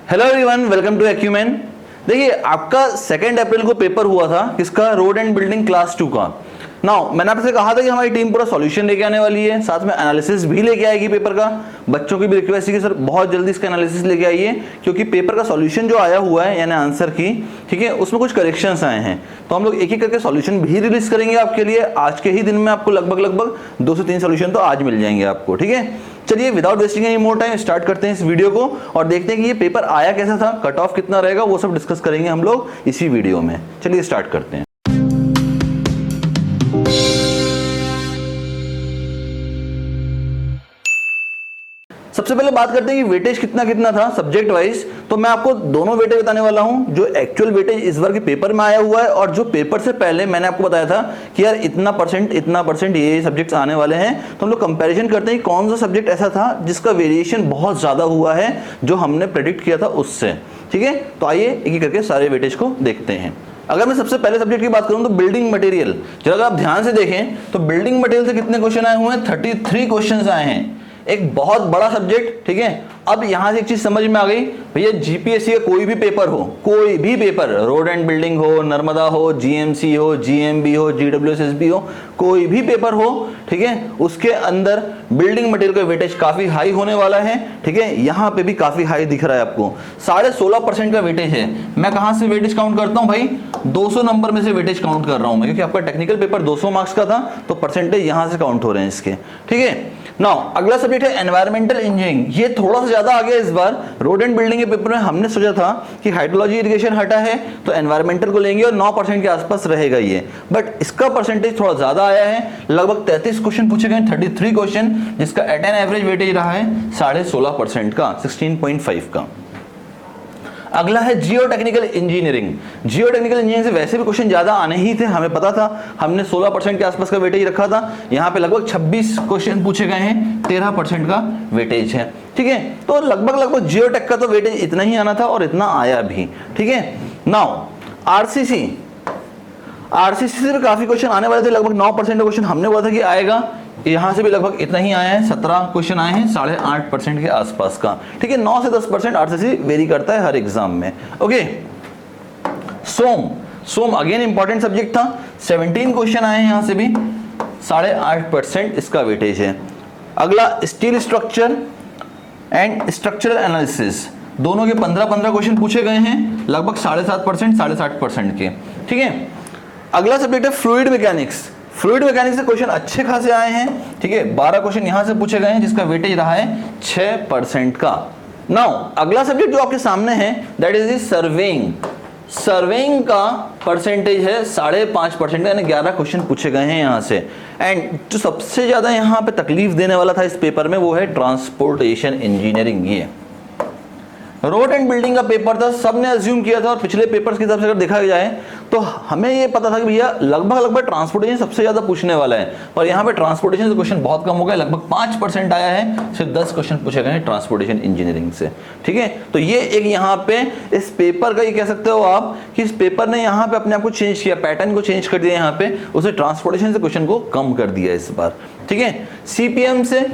Hello everyone, welcome to Acumen. देखिए, आपका 2 अप्रैल को पेपर हुआ था किसका? रोड एंड बिल्डिंग क्लास 2 का। नाउ मैंने आपसे कहा था कि हमारी टीम पूरा सॉल्यूशन लेके आने वाली है, साथ में एनालिसिस भी लेके आएगी पेपर का। बच्चों की भी रिक्वेस्ट है कि सर बहुत जल्दी इसका एनालिसिस लेके आइए, क्योंकि पेपर का सॉल्यूशन जो आया हुआ है यानी आंसर की, ठीक है, उसमें कुछ करेक्शंस आए हैं। तो हम लोग एक एक करके सॉल्यूशन भी रिलीज करेंगे आपके लिए। आज के ही दिन में आपको लगभग 2 से 3 सॉल्यूशन तो आज मिल जाएंगे आपको, ठीक है। चलिए without wasting any more time start करते हैं इस वीडियो को और देखते हैं कि ये पेपर आया कैसा था, कट ऑफ कितना रहेगा, वो सब डिस्कस करेंगे हम लोग इसी वीडियो में। चलिए स्टार्ट करते हैं। सबसे पहले बात करते हैं कि वेटेज कितना कितना था सब्जेक्ट वाइज। तो मैं आपको दोनों वेटेज बताने वाला हूं, जो एक्चुअल वेटेज इस बार के पेपर में आया हुआ है और जो पेपर से पहले मैंने आपको बताया था कि यार इतना परसेंट ये सब्जेक्ट्स आने वाले हैं। तो हम लोग कंपैरिजन करते हैं कि कौन सा सब्जेक्ट ऐसा था जिसका वेरिएशन बहुत ज्यादा हुआ है जो हमने प्रेडिक्ट किया था उससे, ठीक है। तो आइए एक एक करके सारे वेटेज को देखते हैं। अगर मैं सबसे पहले सब्जेक्ट की बात करूं तो बिल्डिंग मटेरियल, जब अगर आप ध्यान से देखें तो बिल्डिंग मटेरियल से कितने क्वेश्चन आए हुए हैं? 33 क्वेश्चन आए हैं। एक बहुत बड़ा सब्जेक्ट, ठीक है। अब यहां से एक चीज समझ में आ गई, भैया जीपीएससी का कोई भी पेपर हो, कोई भी पेपर, रोड एंड बिल्डिंग हो, नर्मदा हो, जीएमसी हो, जीएमबी हो, जीडब्ल्यूएसएसबी हो, कोई भी पेपर हो, ठीक है, उसके अंदर बिल्डिंग मटेरियल का वेटेज काफी हाई होने वाला है, ठीक है। यहां पे भी काफी हाई दिख रहा है आपको, 16.5% का वेटेज है। मैं कहां से वेटेज काउंट करता हूं भाई? 200 नंबर में से वेटेज काउंट कर रहा हूं मैं, क्योंकि आपका टेक्निकल पेपर 200 मार्क्स का था, तो परसेंटेज यहां से काउंट हो रहे हैं इसके, ठीक है। नाउ अगला सब्जेक्ट है एनवायरमेंटल इंजीनियरिंग। ये थोड़ा सा ज्यादा आ गया इस बार। रोड एंड बिल्डिंग के पेपर में हमने सोचा था कि हाइड्रोलॉजी इरिगेशन हटा है तो एनवायरमेंटल को लेंगे और 9% के आसपास रहेगा ये, बट इसका परसेंटेज थोड़ा ज्यादा आया है। लगभग 33 क्वेश्चन पूछे गए, 33 क्वेश्चन, जिसका एट एन एवरेज वेटेज रहा है 16.5% का, 16.5 का। अगला है जियो टेक्निकल इंजीनियरिंग। जियो टेक्निकल इंजीनियरिंग से वैसे भी क्वेश्चन ज्यादा आने ही थे, हमें पता था। हमने 16% के आसपास का वेटेज रखा था। यहाँ पे लगभग 26 क्वेश्चन पूछे गए हैं, 13% का वेटेज है, ठीक है। तो लगभग जियो टेक का तो वेटेज इतना ही आना था और इतना आया भी, ठीक है। नाउ आरसीसी से भी काफी क्वेश्चन आने वाले थे, लगभग 9% का क्वेश्चन हमने बोला था कि आएगा। यहां से भी लगभग इतना ही आया है, 17 क्वेश्चन आए हैं 8.5% के आसपास का, ठीक है। 9 से 10% आरसीसी वेरी करता है हर एग्जाम में, ओके। सोम अगेन इंपॉर्टेंट सब्जेक्ट था, 17 क्वेश्चन आए हैं, यहां से भी 8.5% इसका वेटेज है। अगला steel structure and structural analysis, दोनों के 15 क्वेश्चन पूछे गए हैं, लगभग 7.5%, 60% के, ठीक है। अगला सब्जेक्ट है फ्लूइड मैकेनिक्स। फ्लूइड मैकेनिक्स से क्वेश्चन अच्छे खासे आए हैं, ठीक है। 12 क्वेश्चन यहां से पूछे गए हैं, जिसका वेटेज रहा है 6% का। नाउ अगला सब्जेक्ट जो आपके सामने है दैट इज सर्वेइंग। सर्वेइंग का परसेंटेज है 5.5% का, यानी 11 क्वेश्चन पूछे गए हैं यहां से। एंड जो सबसे ज्यादा यहां पे तकलीफ देने वाला था इस पेपर में वो है ट्रांसपोर्टेशन इंजीनियरिंग। ये रोड एंड बिल्डिंग का पेपर था, सबने अज्यूम किया था, और पिछले पेपर्स के हिसाब से अगर देखा जाए तो हमें ये पता था कि भैया लगभग ट्रांसपोर्टेशन सबसे ज्यादा पूछने वाला है, और यहाँ पे ट्रांसपोर्टेशन से क्वेश्चन बहुत कम हो गया, लगभग 5% आया है, सिर्फ 10 क्वेश्चन पूछे गए हैं ट्रांसपोर्टेशन इंजीनियरिंग से, ठीक है। तो ये एक यहाँ पे इस पेपर का, ये कह सकते हो आप कि इस पेपर ने यहाँ पे अपने आप को चेंज किया, पैटर्न को चेंज कर दिया, यहाँ पे उसे ट्रांसपोर्टेशन से क्वेश्चन को कम कर दिया इस बार, ठीक है। सीपीएम से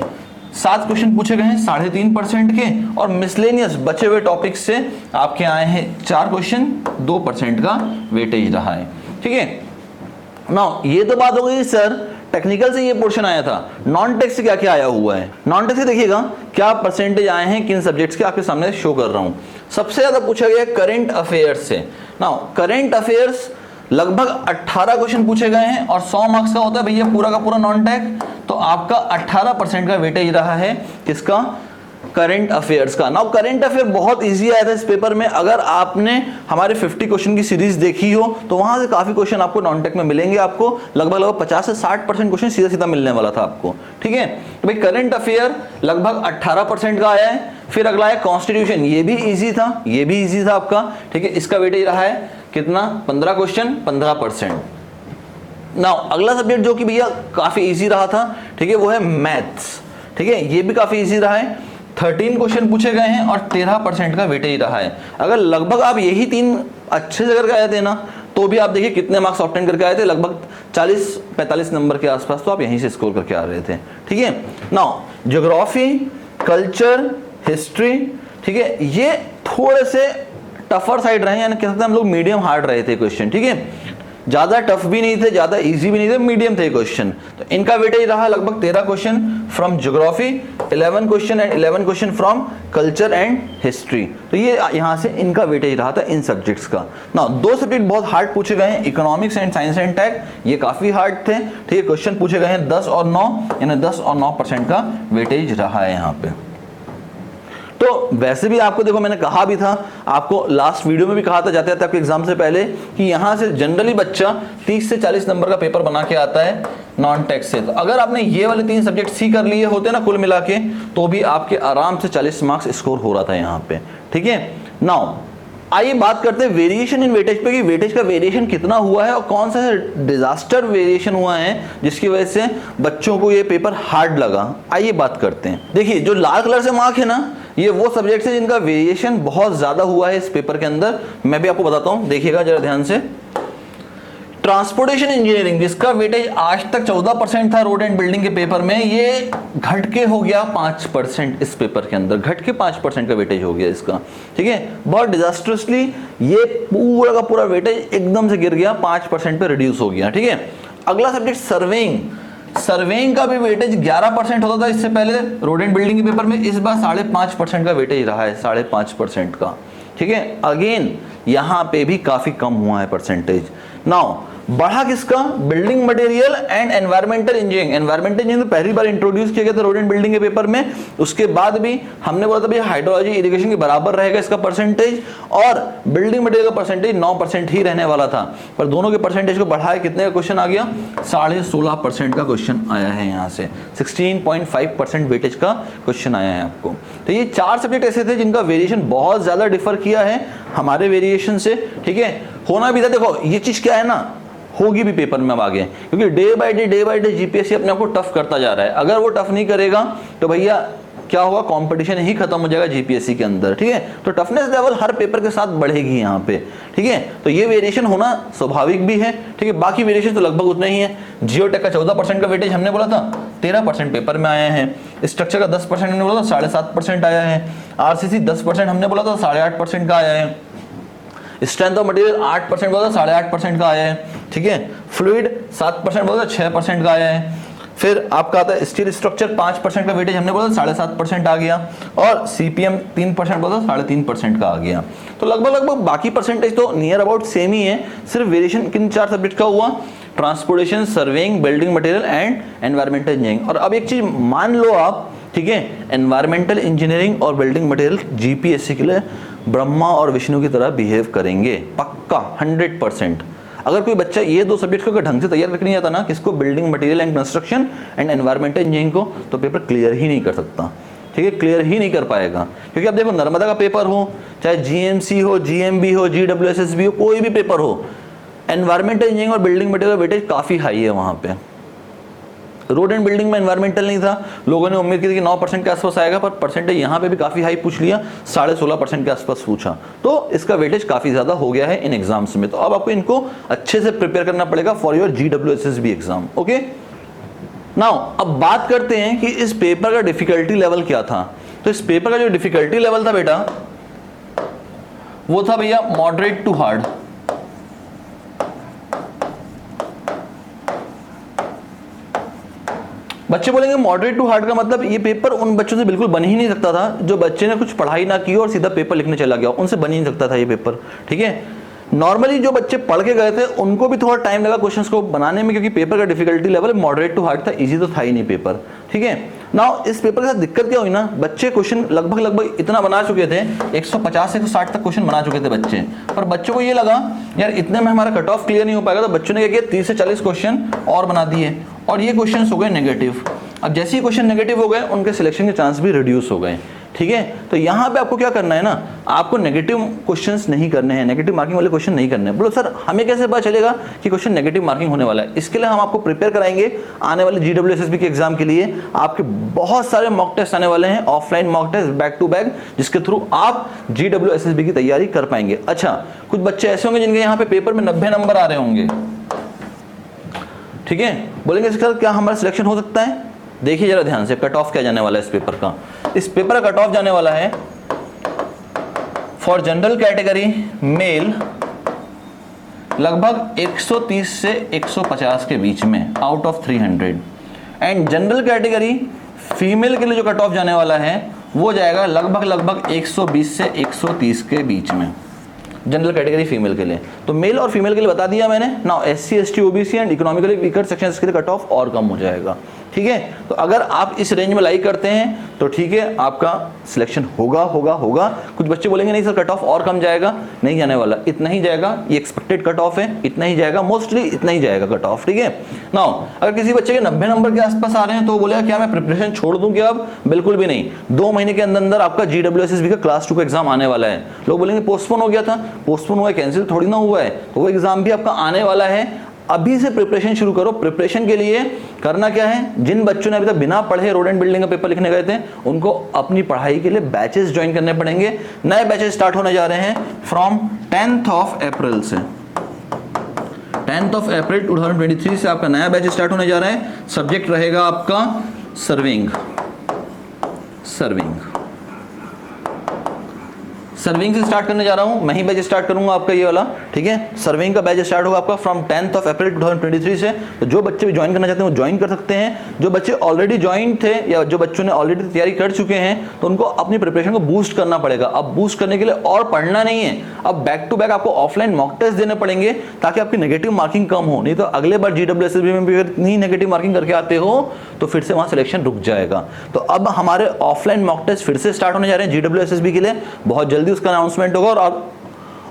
7 क्वेश्चन पूछे गए हैं 3.5% के, और मिसलेनियस बचे हुए टॉपिक से आपके आए हैं 4 क्वेश्चन, 2% का वेटेज रहा है, ठीक है। नाउ ये तो बात हो गई सर टेक्निकल से ये पोर्शन आया था। नॉन टेक से क्या क्या आया हुआ है? नॉन टेक से देखिएगा क्या परसेंटेज आए हैं किन सब्जेक्ट्स के, आपके सामने शो कर रहा हूं। सबसे ज्यादा पूछा गया करंट अफेयर्स से। नाउ करंट अफेयर्स लगभग 18 क्वेश्चन पूछे गए हैं, और 100 मार्क्स का होता है भैया पूरा का पूरा नॉन टेक, तो आपका 18% का वेटेज रहा है किसका? करंट अफेयर्स का। नाउ करंट अफेयर बहुत इजी आया था इस पेपर में। अगर आपने हमारे 50 क्वेश्चन की सीरीज देखी हो तो वहां से काफी क्वेश्चन आपको नॉन टेक में मिलेंगे। आपको लगभग 50 से 60% क्वेश्चन सीधा सीधा मिलने वाला था आपको, ठीक है। तो भाई करंट अफेयर लगभग 18% का आया है। फिर अगला है कॉन्स्टिट्यूशन, ये भी इजी था, ये भी इजी था आपका, ठीक है। इसका वेटेज रहा है कितना? 15 क्वेश्चन, 15%। नाउ अगला सब्जेक्ट जो कि भैया काफी इजी रहा था, ठीक है, वो है मैथ्स, ठीक है। ये भी काफी इजी रहा है, 13 क्वेश्चन पूछे गए हैं और 13% का वेटेज रहा है। अगर लगभग आप यही 3 अच्छे से करके आए थे ना, तो भी आप देखिए कितने मार्क्स ऑब्टेन करके आए थे, लगभग 40-45 नंबर के आसपास, तो आप यहीं से स्कोर करके आ रहे थे, ठीक है। नाउ ज्योग्राफी, कल्चर, हिस्ट्री, ठीक है, ये थोड़े से टफर साइड रहे, यानी कह सकते हैं हम लोग मीडियम हार्ड रहे थे क्वेश्चन, ठीक है, ज्यादा टफ भी नहीं थे, ज्यादा इजी भी नहीं थे, मीडियम थे क्वेश्चन। तो इनका वेटेज रहा लगभग 13 question from geography, 11 question and 11 question from culture and history. तो ये यहाँ से इनका वेटेज रहा था इन सब्जेक्ट्स का। ना 2 सब्जेक्ट बहुत हार्ड पूछे गए हैं, economics and science and tech, ये काफी हार्ड थे, ठीक है, क्वेश्चन पूछे गए हैं 10 और 9, यानी 10 और 9% का वेटेज रहा है यहाँ पे। तो वैसे भी आपको देखो, मैंने कहा भी था आपको, लास्ट वीडियो में भी कहा था जाते जाते आपके एग्जाम से पहले, कि यहां से जनरली बच्चा 30 से 40 नंबर का पेपर बना के आता है नॉन टेक से। तो अगर आपने ये वाले 3 सब्जेक्ट सी कर लिए होते ना कुल मिला के, तो भी आपके आराम से 40 मार्क्स स्कोर हो रहा था यहाँ पे, ठीक है। नाउ आइए बात करते हैं वेरिएशन इन वेटेज पे, कि वेटेज का वेरिएशन कितना हुआ है और कौन सा डिजास्टर वेरिएशन हुआ है जिसकी वजह से बच्चों को ये पेपर हार्ड लगा। आइए बात करते हैं। देखिए जो लाल कलर से मार्क है ना, ये वो सब्जेक्ट है जिनका वेरिएशन बहुत ज्यादा हुआ है इस पेपर के अंदर। मैं भी आपको बताता हूं, देखिएगा जरा ध्यान से। ट्रांसपोर्टेशन इंजीनियरिंग, जिसका वेटेज आज तक 14% था रोड एंड बिल्डिंग के पेपर में, ये घट के हो गया 5% इस पेपर के अंदर, घट के 5% का वेटेज हो गया इसका, ठीक है। बहुत डिजास्ट्रसली ये पूरा का पूरा वेटेज एकदम से गिर गया, 5% पे रिड्यूस हो गया, ठीक है। अगला सब्जेक्ट सर्वेइंग, सर्वेइंग का भी वेटेज 11% होता था इससे पहले रोड एंड बिल्डिंग के पेपर में, इस बार 5.5% का वेटेज रहा है, 5.5% का, ठीक है। अगेन यहां पे भी काफी कम हुआ है परसेंटेज। नाउ बढ़ा किसका, building material and environmental engineering. Environmental engineering तो पहली बार इंट्रोड्यूस किया गया था रोड एंड बिल्डिंग के पेपर में, उसके बाद भी हमने बोला था भाई हाइड्रोलॉजी इरिगेशन के बराबर रहेगा इसका परसेंटेज, और बिल्डिंग मटेरियल का परसेंटेज 9% ही रहने वाला था, पर दोनों के परसेंटेज को बढ़ाया, कितने का क्वेश्चन आ गया, 16.5% का क्वेश्चन आया है यहाँ से, 16.5% वेटेज का क्वेश्चन आया है आपको। तो ये 4 सब्जेक्ट ऐसे थे जिनका वेरिएशन बहुत ज्यादा डिफर किया है हमारे वेरिएशन से, ठीक है। होना भी था, देखो ये चीज क्या है ना, होगी भी पेपर में अब आगे, क्योंकि डे बाय डे जीपीएससी अपने आप को टफ करता जा रहा है। अगर वो टफ नहीं करेगा तो भैया क्या होगा, कंपटीशन ही खत्म हो जाएगा जीपीएससी के अंदर, ठीक है। तो टफनेस लेवल हर पेपर के साथ बढ़ेगी यहाँ पे, ठीक है। तो ये वेरिएशन होना स्वाभाविक भी है, ठीक है। बाकी वेरिएशन तो लगभग उतना ही है। जियोटेक का 14% का वेटेज हमने बोला था, 13% पेपर में आया है। स्ट्रक्चर का 10% हमने बोला था, 7.5% आया है। आरसीसी 10% हमने बोला था, 8.5% का आया है। स्ट्रेंथ ऑफ मटेरियल 8% बोला था, 8.5% का आया है, ठीक है। फ्लूइड 7% बोला था, 6% का आया है। फिर आपका आता है स्टील स्ट्रक्चर 5% का वेटेज हमने बोला था, 7.5% आ गया। और सीपीएम 3% बोला था, 3.5% का आ गया। तो लगभग बाकी परसेंटेज तो नियर अबाउट सेम ही है, सिर्फ वेरिएशन किन 4 सब्जेक्ट का हुआ, transportation, surveying, building material and environmental engineering. और अब एक चीज मान लो आप, ठीक है, एनवायरमेंटल इंजीनियरिंग और बिल्डिंग मटेरियल जीपीएससी के लिए ब्रह्मा और विष्णु की तरह बिहेव करेंगे, पक्का 100%। अगर कोई बच्चा ये 2 सब्जेक्ट को ढंग से तैयार करके नहीं आता ना, किसको, building material and construction and environmental engineering को, तो पेपर क्लियर ही नहीं कर सकता, ठीक है, क्लियर ही नहीं कर पाएगा। क्योंकि अब देखो नर्मदा का पेपर हो, चाहे जीएमसी हो, जीएमबी हो, जीडब्ल्यूएसएसबी हो, कोई भी पेपर हो, एनवायरमेंटल इंजीनियरिंग और बिल्डिंग मटेरियल वेटेज काफी हाई है वहां पे। रोड एंड बिल्डिंग में एनवायरमेंटल नहीं था, लोगों ने उम्मीद की थी कि 9% के आसपास आएगा, पर परसेंटेज यहाँ पे भी काफी हाई पूछ लिया, 16.5% के आसपास पूछा। तो इसका वेटेज काफी ज्यादा हो गया है इन एग्जाम्स में। तो अब आपको इनको अच्छे से प्रिपेयर करना पड़ेगा for your GWSSB exam, okay. Now अब बात करते हैं कि इस पेपर का डिफिकल्टी लेवल क्या था। तो इस पेपर का जो डिफिकल्टी लेवल था बेटा, वो था भैया मॉडरेट टू हार्ड। बच्चे बोलेंगे मॉडरेट टू हार्ड का मतलब, ये पेपर उन बच्चों से बिल्कुल बन ही नहीं सकता था जो बच्चे ने कुछ पढ़ाई ना की और सीधा पेपर लिखने चला गया, उनसे बन ही नहीं सकता था ये पेपर, ठीक है। नॉर्मली जो बच्चे पढ़ के गए थे उनको भी थोड़ा टाइम लगा क्वेश्चंस को बनाने में, क्योंकि पेपर का difficulty level moderate to hard था, इजी तो था ही नहीं पेपर, ठीक है। नाउ इस पेपर के साथ दिक्कत क्या हुई ना, बच्चे क्वेश्चन लगभग इतना बना चुके थे, 150 से 160 तक क्वेश्चन बना चुके थे बच्चे, पर बच्चों को ये लगा यार इतने में हमारा कट ऑफ क्लियर नहीं हो पाएगा, तो बच्चों ने क्या किया, 30 से 40 क्वेश्चन और बना दिए, और ये क्वेश्चन हो गए नेगेटिव। अब जैसे ही क्वेश्चन नेगेटिव हो गए, उनके सिलेक्शन के चांस भी रिड्यूस हो गए, ठीक है। तो यहाँ पे आपको क्या करना है ना, आपको नेगेटिव क्वेश्चंस नहीं करने हैं, नेगेटिव मार्किंग वाले क्वेश्चन नहीं करने हैं। बोलो सर हमें कैसे पता चलेगा कि क्वेश्चन नेगेटिव मार्किंग होने वाला है? इसके लिए हम आपको प्रिपेयर कराएंगे आने वाले जीडब्ल्यूएसएसबी के एग्जाम के लिए। आपके बहुत सारे मॉक टेस्ट आने वाले हैं, offline mock test back to back, जिसके थ्रू आप जीडब्ल्यूएसएसबी की तैयारी कर पाएंगे। अच्छा, कुछ बच्चे ऐसे होंगे जिनके यहाँ पे पेपर में 90 नंबर आ रहे होंगे, ठीक है। बोलेंगे सर क्या हमारा सिलेक्शन हो सकता है? देखिए जरा ध्यान से, कट ऑफ क्या जाने वाला है इस पेपर का। इस पेपर का कट ऑफ जाने वाला है फॉर जनरल कैटेगरी मेल लगभग 130 से 150 के बीच में out of 300, and general category female के लिए जो कट ऑफ जाने वाला है वो जाएगा लगभग 120 से 130 के बीच में, जनरल कैटेगरी फीमेल के लिए। तो मेल और फीमेल के लिए बता दिया मैंने। Now SC ST OBC and economically weaker sections के लिए कट ऑफ और कम हो जाएगा, ठीक है। तो अगर आप इस रेंज में लाइक करते हैं तो ठीक है, आपका सिलेक्शन होगा। कुछ बच्चे बोलेंगे नहीं सर कट ऑफ और कम जाएगा, नहीं जाने वाला, इतना ही जाएगा, ये एक्सपेक्टेड कट ऑफ है, इतना ही जाएगा, मोस्टली इतना ही जाएगा कट ऑफ, ठीक है। नाउ अगर किसी बच्चे के 90 नंबर के आसपास आ रहे हैं तो बोलेगा क्या मैं प्रिपरेशन छोड़ दूं क्या? अब बिल्कुल भी नहीं। 2 महीने के अंदर आपका GWSSB का क्लास 2 का एग्जाम आने वाला है। लोग बोलेंगे पोस्टपोन हो गया था, पोस्टपोन हुआ है, कैंसिल थोड़ी ना हुआ है, तो वो एग्जाम भी आपका आने वाला है। अभी से प्रिपरेशन शुरू करो। प्रिपरेशन के लिए करना क्या है, जिन बच्चों ने अभी तक बिना पढ़े रोड एंड बिल्डिंग का पेपर लिखने गए थे उनको अपनी पढ़ाई के लिए बैचेस ज्वाइन करने पड़ेंगे। नए बैचेस स्टार्ट होने जा रहे हैं फ्रॉम 10th ऑफ अप्रैल से। 10th ऑफ अप्रैल 2023 से आपका नया बैच स्टार्ट होने जा रहा है। सब्जेक्ट रहेगा आपका सर्विंग से स्टार्ट करने जा रहा हूं, मैं ही बैच स्टार्ट करूंगा आपका ये वाला, ठीक है। सर्विंग का बैच स्टार्ट होगा आपका फ्रॉम 10th ऑफ अप्रैल 2023 से। तो जो बच्चे भी ज्वाइन करना चाहते हैं वो ज्वाइन कर सकते हैं। जो बच्चे ऑलरेडी ज्वाइन थे या जो बच्चों ने ऑलरेडी तैयारी कर चुके हैं तो उनको अपनी प्रिपरेशन को बूस्ट करना पड़ेगा। अब बूस्ट करने के लिए और पढ़ना नहीं है, अब बैक टू बैक आपको ऑफलाइन मॉक टेस्ट देने पड़ेंगे ताकि आपकी नेगेटिव मार्किंग कम हो। नहीं तो अगले बार GWSSB में भी अगर नहीं नेगेटिव मार्किंग करके आते हो तो फिर से वहां सिलेक्शन रुक जाएगा। तो अब हमारे ऑफलाइन मॉक टेस्ट फिर से स्टार्ट होने जा रहे हैं GWSSB के लिए। बहुत जल्दी उसका अनाउंसमेंट होगा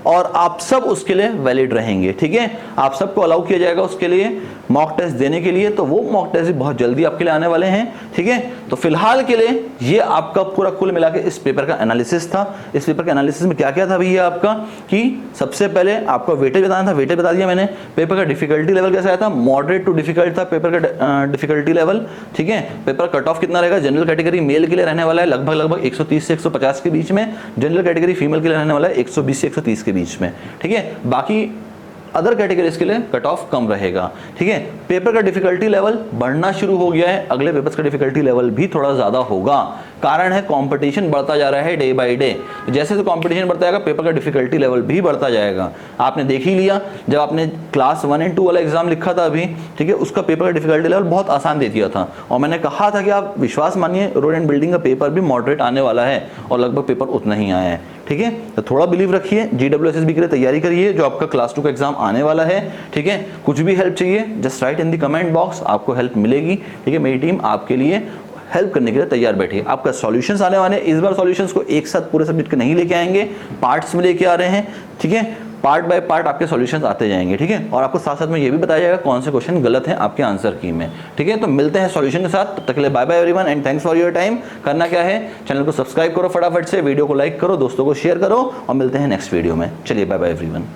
और आप सब उसके लिए वैलिड रहेंगे, ठीक है। आप सबको अलाउ किया जाएगा उसके लिए मॉक टेस्ट देने के लिए। तो वो मॉक टेस्ट भी बहुत जल्दी आपके लिए आने वाले हैं, ठीक है। तो फिलहाल के लिए ये आपका पूरा कुल मिला के इस पेपर का एनालिसिस था। इस पेपर के एनालिसिस में क्या क्या था भैया आपका, कि सबसे पहले आपको वेटेज बताना था, वेटेज बता दिया मैंने। पेपर का डिफिकल्टी लेवल कैसा आया था, मॉडरेट टू डिफिकल्ट था पेपर का डिफिकल्टी लेवल, ठीक है। पेपर कट ऑफ कितना रहेगा, जनरल कैटेगरी मेल के लिए रहने वाला है लगभग 130 से 150 के बीच में। जनरल कैटेगरी फीमेल के लिए रहने वाला है 120 से 130 के बीच में, ठीक है। बाकी अदर कैटेगरीज के लिए कट ऑफ कम रहेगा, ठीक है। पेपर का डिफिकल्टी लेवल बढ़ना शुरू हो गया है, अगले पेपर्स का डिफिकल्टी लेवल भी थोड़ा ज्यादा होगा। कारण है कंपटीशन बढ़ता जा रहा है डे बाय डे। जैसे जैसे कंपटीशन बढ़ता जाएगा पेपर का डिफिकल्टी लेवल भी बढ़ता जाएगा। आपने देख ही लिया जब आपने क्लास 1 और 2 वाला एग्जाम लिखा था अभी, ठीक है, उसका पेपर का डिफिकल्टी लेवल बहुत आसान दे दिया था और मैंने कहा था कि आप विश्वास मानिए रोड एंड बिल्डिंग का पेपर भी मॉडरेट आने वाला है और लगभग पेपर उतना ही आया है, ठीक है। तो थोड़ा बिलीव रखिए, GWSSB के लिए तैयारी करिए जो आपका क्लास 2 का एग्जाम आने वाला है, ठीक है। कुछ भी हेल्प चाहिए just right in the comment box, आपको हेल्प मिलेगी, ठीक है। मेरी टीम आपके लिए हेल्प करने के लिए तैयार बैठी है। आपका सॉल्यूशंस आने वाले हैं, इस बार सॉल्यूशंस को एक साथ पूरे सब्जेक्ट के नहीं लेके आएंगे, पार्ट्स में लेके आ रहे हैं, ठीक है। पार्ट बाय पार्ट आपके सॉल्यूशंस आते जाएंगे, ठीक है। और आपको साथ साथ में ये भी बताया जाएगा कौन से क्वेश्चन गलत हैं आपके आंसर की में, ठीक है। तो मिलते हैं सॉल्यूशन के साथ, तब तक के लिए bye bye everyone and thanks for your time. करना क्या है, चैनल को सब्सक्राइब करो फटाफट से, वीडियो को लाइक करो, दोस्तों को शेयर करो और मिलते हैं नेक्स्ट वीडियो में। चलिए बाय बाय एवरीवन।